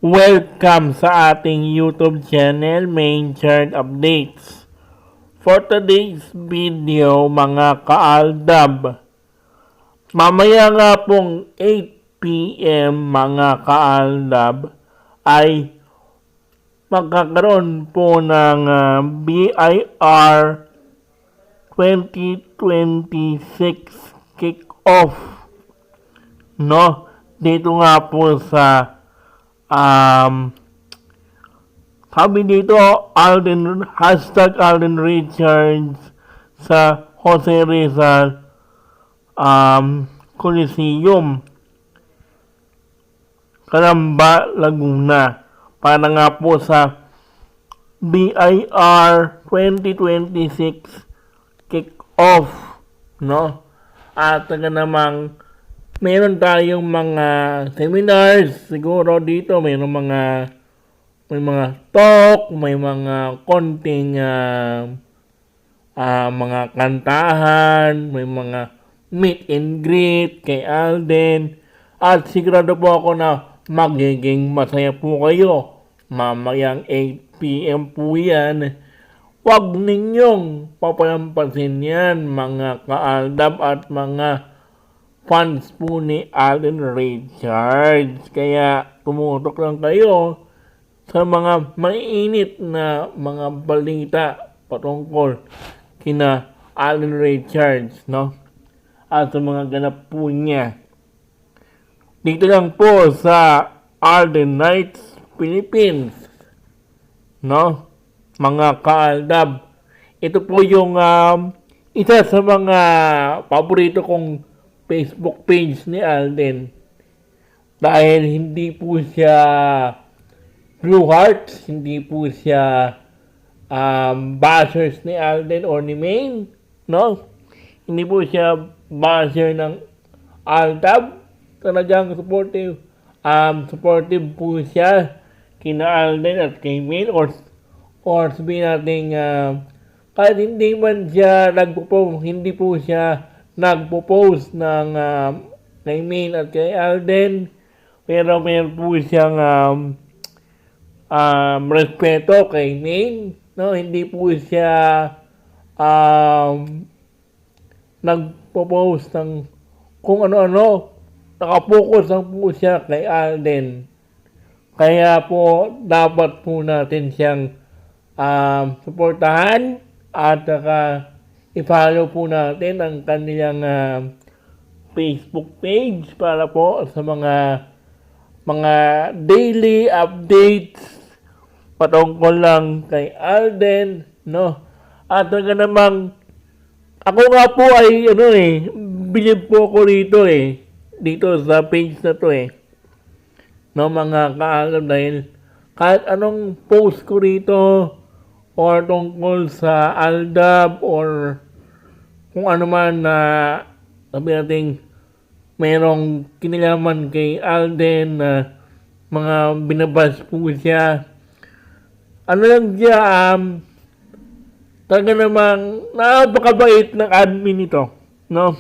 Welcome sa ating YouTube channel, Main Chart Updates. For today's video, mga kaaldab, mamaya nga pong 8 p.m. mga kaaldab ay magkakaroon po ng BIR 2026 kick-off, no? Dito nga po sa sabi dito, hashtag Alden Richards sa Jose Rizal Coliseum, Calamba, Laguna, para nga po sa BIR 2026 kick-off, no? At namang meron tayong mga seminars siguro dito, may mga talk, may mga konting mga kantahan, may mga meet and greet kay Alden, at sigurado po ako na magiging masaya po kayo. Mamayang 8 p.m. po yan. Huwag ninyong papalampasin yan, mga kaaldab at mga fans po ni Alden Richards. Kaya tumutok lang kayo sa mga mainit na mga balita patungkol kina Alden Richards, no? At sa mga ganap po niya. Dito lang po sa Alden Knights, Philippines, no? Mga kaaldab. Ito po yung isa sa mga paborito kong Facebook page ni Alden, dahil hindi po siya Blue Hearts, hindi po siya bashers ni Alden or ni Maine, no? Hindi po siya basher ng Aldab. Talagang supportive po siya kina Alden at kay Maine, or sabihin natin kahit hindi man siya hindi po siya nagpo-post ng kay Maine at kay Alden, pero meron po siyang respeto kay Maine, no? Hindi po siya nagpo-post ng kung ano-ano, nakapokus lang po siya kay Alden. Kaya po dapat po natin siyang suportahan at i-follow po natin ang kanilang Facebook page para po sa mga daily updates patungkol lang kay Alden, no? At namang ako nga po ay believe po ko dito dito sa page na to no, mga kaalam, dahil kahit anong post ko rito or tungkol sa Aldab or kung ano man na sabi natin merong kinilaman kay Alden na mga binabas po siya, ano lang siya, talaga namang napakabait ng admin nito, no?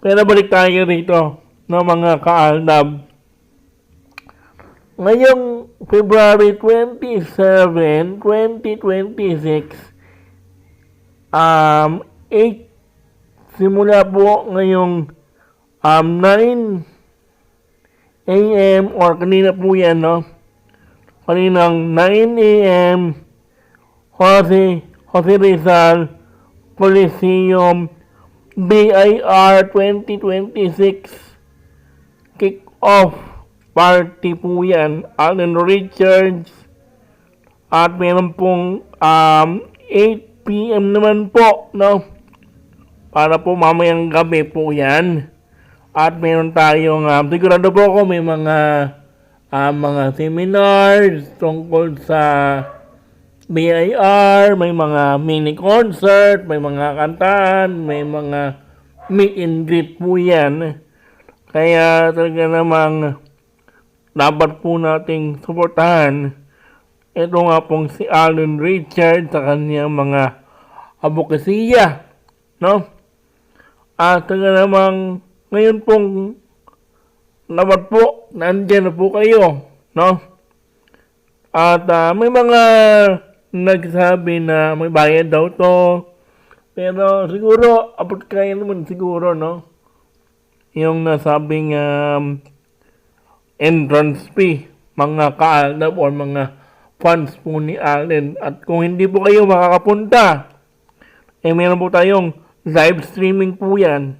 Kaya nabalik tayo rito, no, mga kaaldab. Ngayong February 27, 2026, 8 simula po ngayong 9 a.m. or kanina po yan, no? Kaninang 9 a.m. Jose Rizal Coliseum BIR 2026 kick-off party po yan. Alden Richards, at meron pong 8 p.m. naman po, no? Para po mamayang gabi po yan. At meron tayong sigurado po ako may mga seminars tungkol sa BIR, may mga mini concert, may mga kantahan, may mga meet and greet po yan. Kaya talaga namang dapat po nating suportahan ito nga pong si Alden Richards sa kanyang mga abokasiya, no? At talaga namang ngayon pong dapat po, nandiyan na po kayo, no? At may mga nagsabi na may bayad daw to. Pero siguro, abot kaya naman siguro, no? Yung nasabing entrance fee, mga ka-Aldab or mga fans po ni Alden. At kung hindi po kayo makakapunta, meron po tayong live streaming po yan.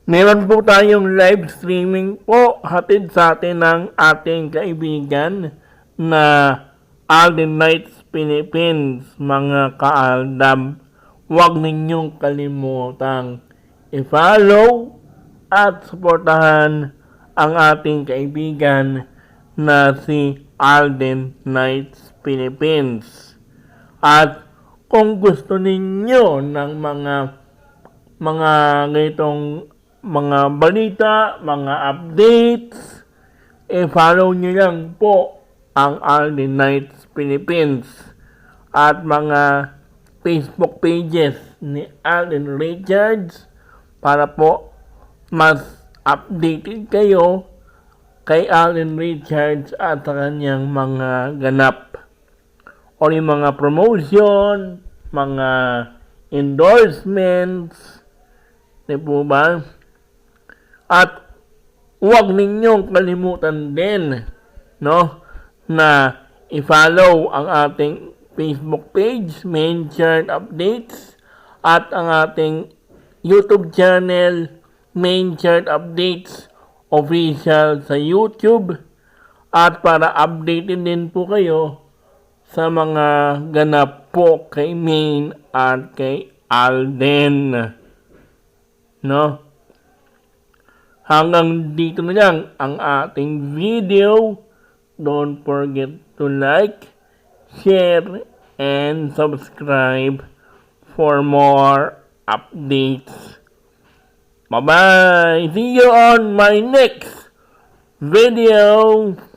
Meron po tayong live streaming po hatid sa atin ng ating kaibigan na Alden Knights Philippines, mga ka-Aldab. Huwag ninyong kalimutang i-follow at suportahan ang ating kaibigan na si Alden Knights Philippines. At kung gusto ninyo ng mga ganitong mga balita, mga updates, follow nyo lang po ang Alden Knights Philippines at mga Facebook pages ni Alden Richards para po mas updated kayo kay Alden Richards at sa kanyang mga ganap o yung mga promotion, mga endorsements, di po ba? At huwag ninyong kalimutan din, no, na i-follow ang ating Facebook page, Main Chart Updates, at ang ating YouTube channel, Main Chart Updates Official sa YouTube. At para updated din po kayo sa mga ganap po kay Main at kay Alden. No? Hanggang dito na lang ang ating video. Don't forget to like, share, and subscribe for more updates. Bye-bye! See you on my next video!